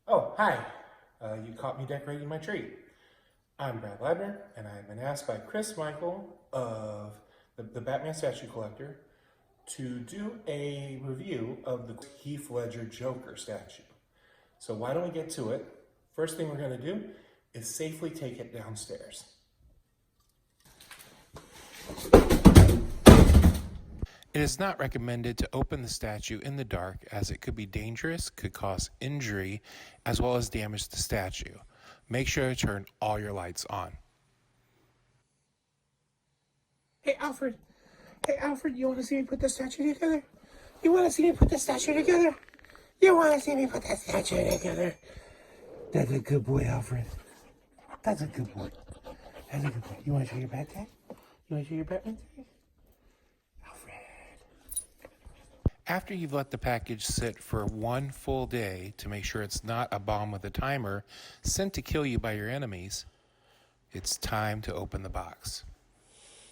Oh, hi. You caught me decorating my tree. I'm Brad Ladner, and I've been asked by Chris Michael of the Batman Statue Collector to do a review of the Heath Ledger Joker statue. So why don't we get to it? First thing we're going to do is safely take it downstairs. It is not recommended to open the statue in the dark as it could be dangerous, could cause injury, as well as damage the statue. Make sure to turn all your lights on. Hey Alfred, you want to see me put the statue together? You want to see me put the statue together? You want to see me put the statue together? That's a good boy, Alfred. That's a good boy. That's a good boy. You want to show your bat tag? You want to show your Batman tag? Alfred. After you've let the package sit for one full day to make sure it's not a bomb with a timer sent to kill you by your enemies, it's time to open the box.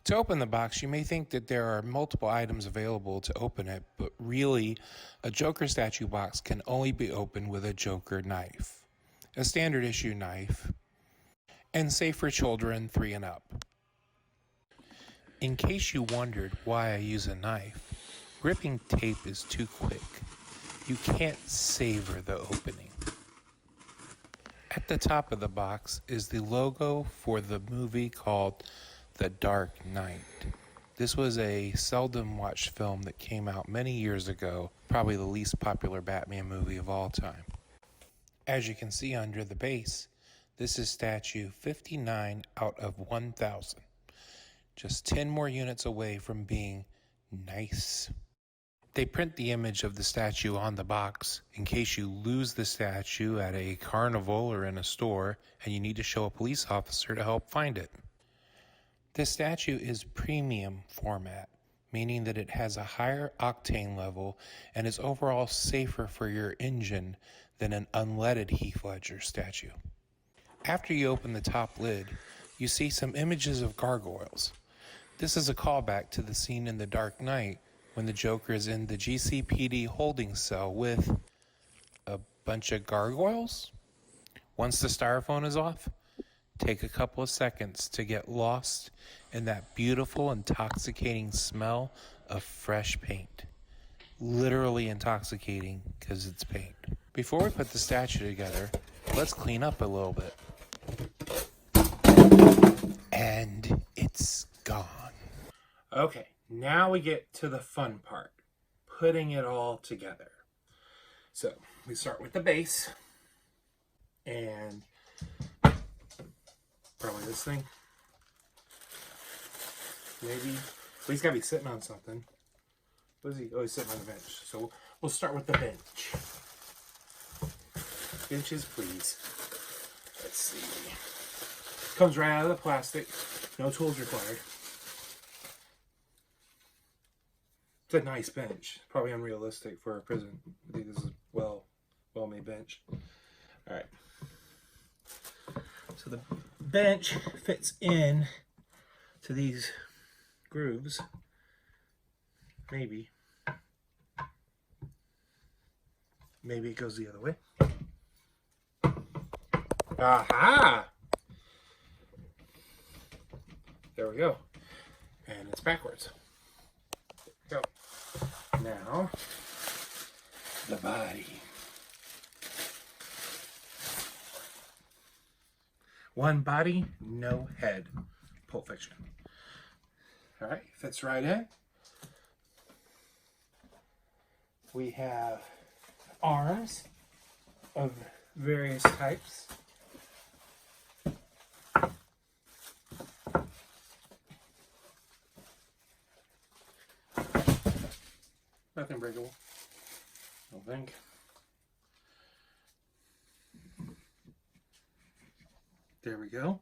To open the box, you may think that there are multiple items available to open it, but really, a Joker statue box can only be opened with a Joker knife, a standard issue knife, and safe for children 3 and up. In case you wondered why I use a knife, gripping tape is too quick. You can't savor the opening. At the top of the box is the logo for the movie called The Dark Knight. This was a seldom watched film that came out many years ago, probably the least popular Batman movie of all time. As you can see under the base, this is statue 59 out of 1,000. Just 10 more units away from being nice. They print the image of the statue on the box in case you lose the statue at a carnival or in a store and you need to show a police officer to help find it. This statue is premium format, meaning that it has a higher octane level and is overall safer for your engine than an unleaded Heath Ledger statue. After you open the top lid, you see some images of gargoyles. This is a callback to the scene in The Dark Knight when the Joker is in the GCPD holding cell with a bunch of gargoyles. Once the styrofoam is off, take a couple of seconds to get lost in that beautiful, intoxicating smell of fresh paint. Literally intoxicating because it's paint. Before we put the statue together, let's clean up a little bit. And it's gone. Okay, now we get to the fun part, putting it all together. So we start with the base, and probably this thing. Maybe. Well, he's got to be sitting on something. What is he? Oh, he's sitting on the bench. So we'll start with the bench. Benches, please. Let's see. Comes right out of the plastic. No tools required. It's a nice bench. Probably unrealistic for a prison. I think this is a well-made bench. All right. So the bench fits in to these grooves. Maybe it goes the other way. Aha! There we go. And it's backwards. Go. Now, the body. One body, no head. Pulp Fiction. All right, fits right in. We have arms of various types. Nothing breakable, I don't think. There we go.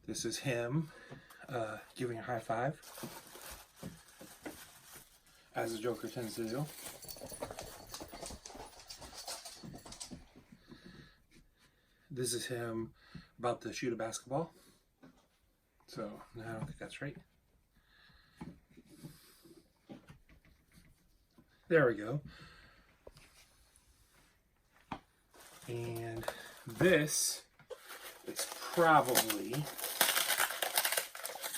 This is him giving a high five, as the Joker tends to do. This is him about to shoot a basketball. So, no, I don't think that's right. There we go. And this is probably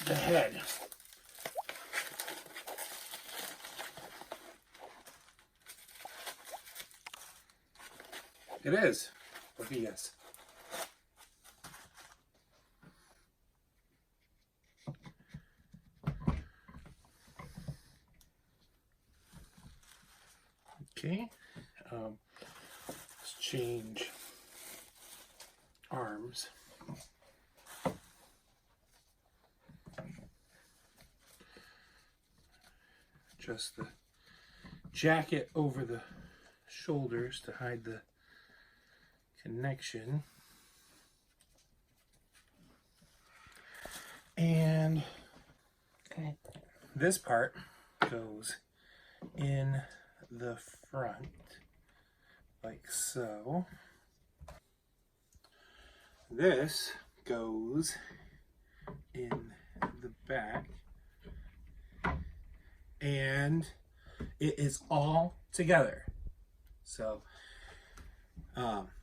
the head. It is. What do you guess? Okay. Let's change arms. Just the jacket over the shoulders to hide the connection. And this part goes in the front like so. This goes in the back, and it is all together. So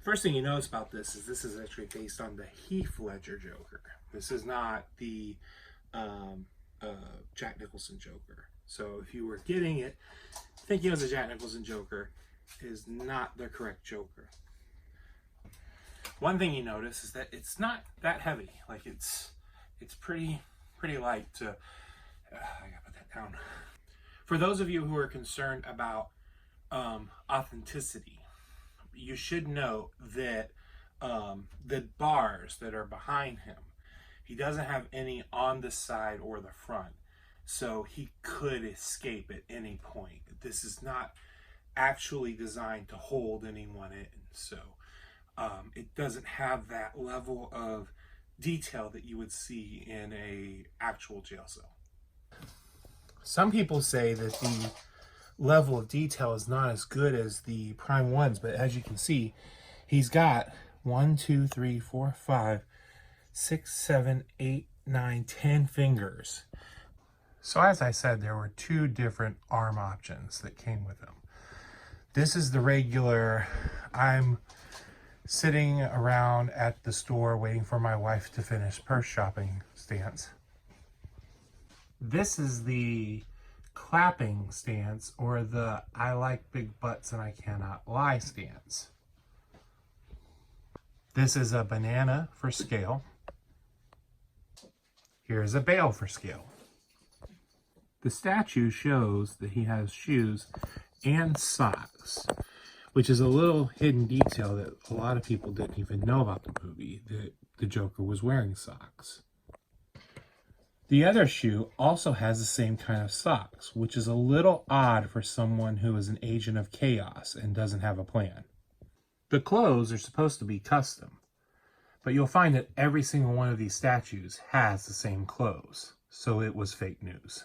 first thing you notice about this is actually based on the Heath Ledger Joker. This is not the Jack Nicholson Joker. So if you were getting it thinking it was a Jack Nicholson Joker, it is not the correct Joker. One thing you notice is that it's not that heavy. Like it's pretty light to I gotta put that down. For those of you who are concerned about authenticity, you should know that the bars that are behind him, he doesn't have any on the side or the front, so he could escape at any point. This is not actually designed to hold anyone in, so it doesn't have that level of detail that you would see in a actual jail cell. Some people say that the level of detail is not as good as the prime ones, but as you can see, he's got 1, 2, 3, 4, 5, 6, 7, 8, 9, 10 fingers. So as I said, there were 2 different arm options that came with him. This is the regular, I'm sitting around at the store waiting for my wife to finish purse shopping stance. This is the clapping stance, or the I like big butts and I cannot lie stance. This is a banana for scale. Here's a bale for scale. The statue shows that he has shoes and socks, which is a little hidden detail that a lot of people didn't even know about the movie, that the Joker was wearing socks. The other shoe also has the same kind of socks, which is a little odd for someone who is an agent of chaos and doesn't have a plan. The clothes are supposed to be custom, but you'll find that every single one of these statues has the same clothes, so it was fake news.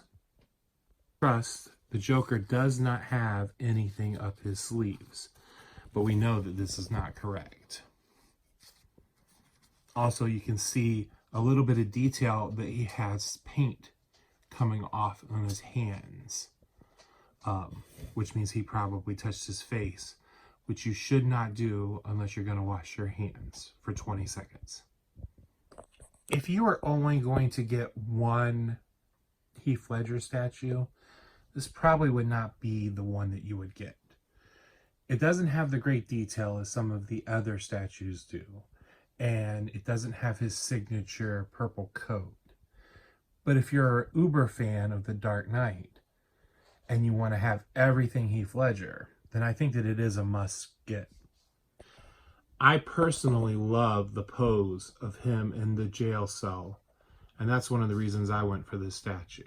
Trust, the Joker does not have anything up his sleeves, but we know that this is not correct. Also, you can see a little bit of detail that he has paint coming off on his hands, which means he probably touched his face, which you should not do unless you're going to wash your hands for 20 seconds. If you are only going to get one Heath Ledger statue, this probably would not be the one that you would get. It doesn't have the great detail as some of the other statues do, and it doesn't have his signature purple coat. But if you're an uber fan of The Dark Knight and you want to have everything Heath Ledger, then I think that it is a must get. I personally love the pose of him in the jail cell, and that's one of the reasons I went for this statue.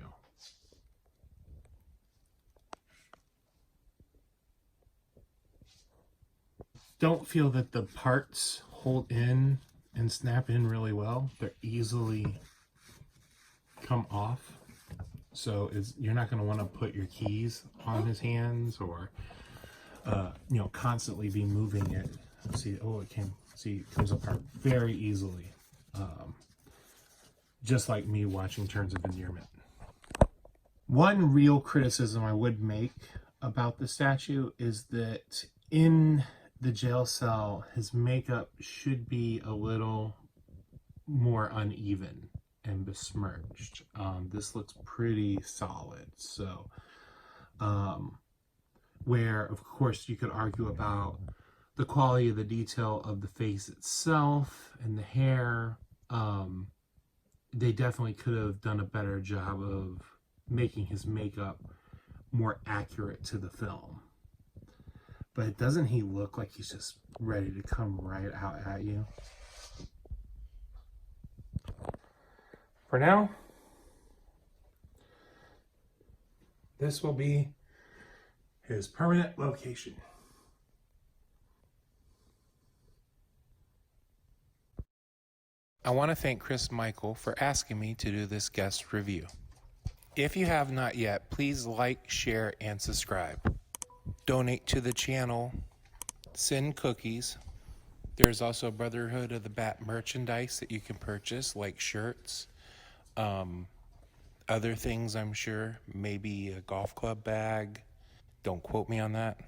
Don't feel that the parts hold in and snap in really well. They're easily come off. So you're not going to want to put your keys on his hands or, constantly be moving it. See, it comes apart very easily. Just like me watching Terms of Endearment. One real criticism I would make about the statue is that in the jail cell, his makeup should be a little more uneven and besmirched. This looks pretty solid. So, where of course you could argue about the quality of the detail of the face itself and the hair, they definitely could have done a better job of making his makeup more accurate to the film. But doesn't he look like he's just ready to come right out at you? For now, this will be his permanent location. I want to thank Chris Michael for asking me to do this guest review. If you have not yet, please like, share, and subscribe. Donate to the channel. Send cookies. There's also Brotherhood of the Bat merchandise that you can purchase, like shirts, other things I'm sure, maybe a golf club bag. Don't quote me on that.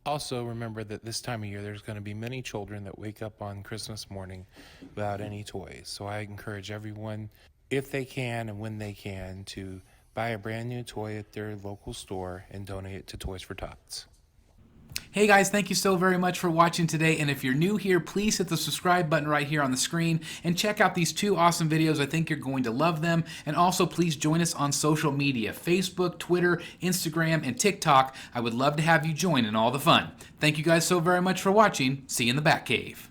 Also, remember that this time of year there's going to be many children that wake up on Christmas morning without any toys. So I encourage everyone, if they can and when they can, to buy a brand new toy at their local store and donate it to Toys for Tots. Hey guys, thank you so very much for watching today, and if you're new here, please hit the subscribe button right here on the screen and check out these two awesome videos. I think you're going to love them. And also please join us on social media, Facebook, Twitter, Instagram, and TikTok. I would love to have you join in all the fun. Thank you guys so very much for watching. See you in the Batcave.